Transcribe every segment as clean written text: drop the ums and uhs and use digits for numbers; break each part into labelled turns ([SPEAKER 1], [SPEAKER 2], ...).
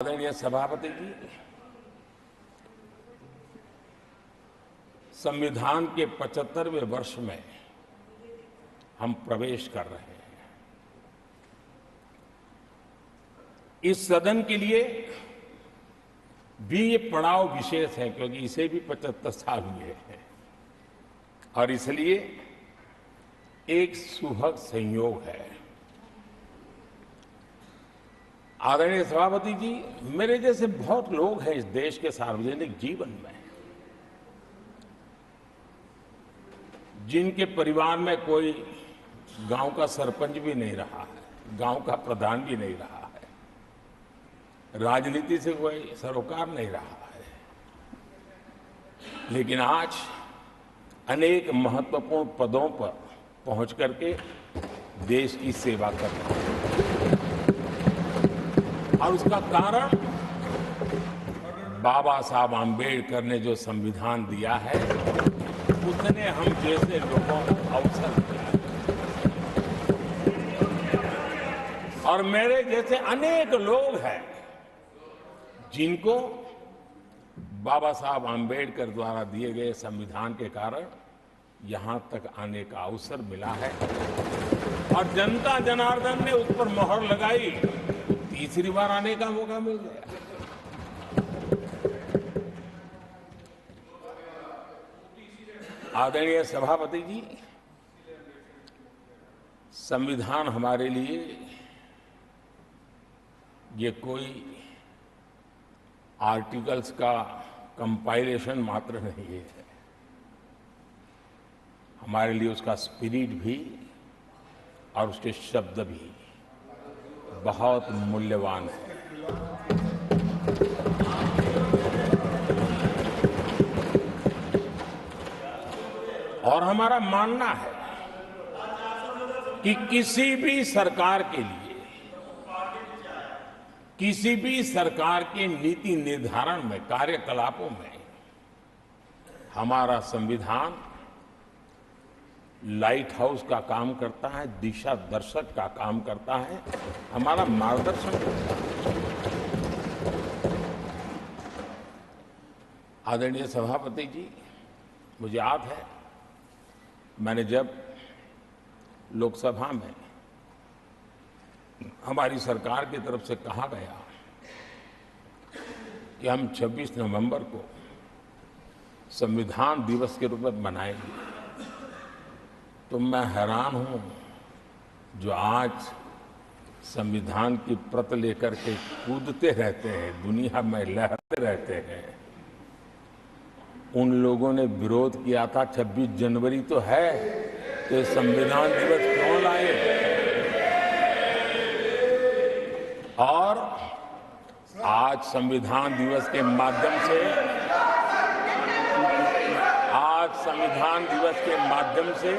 [SPEAKER 1] आदरणीय सभापति जी, संविधान के 75वें वर्ष में हम प्रवेश कर रहे हैं। इस सदन के लिए भी ये पड़ाव विशेष है क्योंकि इसे भी 75 साल हुए हैं और इसलिए एक सुभग संयोग है। आदरणीय सभापति जी, मेरे जैसे बहुत लोग हैं इस देश के सार्वजनिक जीवन में जिनके परिवार में कोई गांव का सरपंच भी नहीं रहा है, गांव का प्रधान भी नहीं रहा है, राजनीति से कोई सरोकार नहीं रहा है, लेकिन आज अनेक महत्वपूर्ण पदों पर पहुंच करके देश की सेवा कर रहे हैं। और उसका कारण बाबा साहब आम्बेडकर ने जो संविधान दिया है उसने हम जैसे लोगों को अवसर दिया है। और मेरे जैसे अनेक लोग हैं जिनको बाबा साहब आम्बेडकर द्वारा दिए गए संविधान के कारण यहां तक आने का अवसर मिला है और जनता जनार्दन ने उस पर मोहर लगाई, तीसरी बार आने का मौका मिल गया। आदरणीय सभापति जी, संविधान हमारे लिए ये कोई आर्टिकल्स का कंपाइलेशन मात्र नहीं है, हमारे लिए उसका स्पिरिट भी और उसके शब्द भी बहुत मूल्यवान है। और हमारा मानना है कि किसी भी सरकार के लिए, किसी भी सरकार के नीति निर्धारण में, कार्यकलापों में हमारा संविधान लाइट हाउस का काम करता है, दिशा दर्शक का काम करता है, हमारा मार्गदर्शन करता है। आदरणीय सभापति जी, मुझे याद है मैंने जब लोकसभा में हमारी सरकार की तरफ से कहा गया कि हम 26 नवंबर को संविधान दिवस के रूप में मनाएंगे, तो मैं हैरान हूं जो आज संविधान की प्रत लेकर के कूदते रहते हैं, दुनिया में लहरते रहते हैं, उन लोगों ने विरोध किया था 26 जनवरी तो है, तो संविधान दिवस क्यों लाए। और आज संविधान दिवस के माध्यम से, आज संविधान दिवस के माध्यम से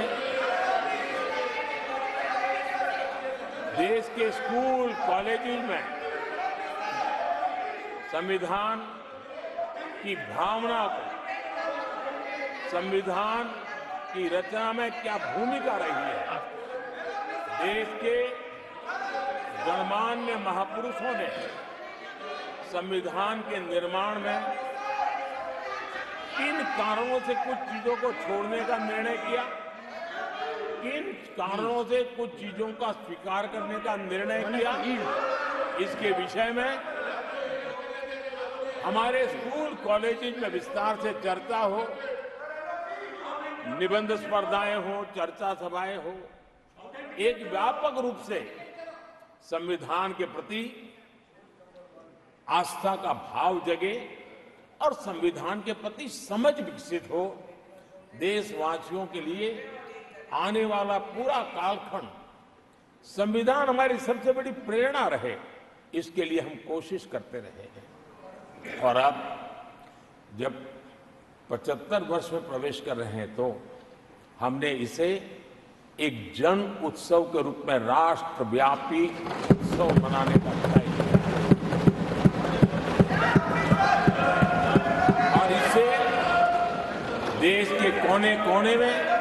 [SPEAKER 1] देश के स्कूल कॉलेजों में संविधान की भावना को, संविधान की रचना में क्या भूमिका रही है, देश के गणमान्य महापुरुषों ने संविधान के निर्माण में किन कारणों से कुछ चीजों को छोड़ने का निर्णय किया, किन कारणों से कुछ चीजों का स्वीकार करने का निर्णय किया, इसके विषय में हमारे स्कूल कॉलेज में विस्तार से चर्चा हो, निबंध स्पर्धाएं हो, चर्चा सभाएं हो, एक व्यापक रूप से संविधान के प्रति आस्था का भाव जगे और संविधान के प्रति समझ विकसित हो। देशवासियों के लिए आने वाला पूरा कालखंड संविधान हमारी सबसे बड़ी प्रेरणा रहे, इसके लिए हम कोशिश करते रहे हैं। और अब जब 75 वर्ष में प्रवेश कर रहे हैं तो हमने इसे एक जन उत्सव के रूप में राष्ट्रव्यापी उत्सव मनाने का तय किया और इसे देश के कोने कोने में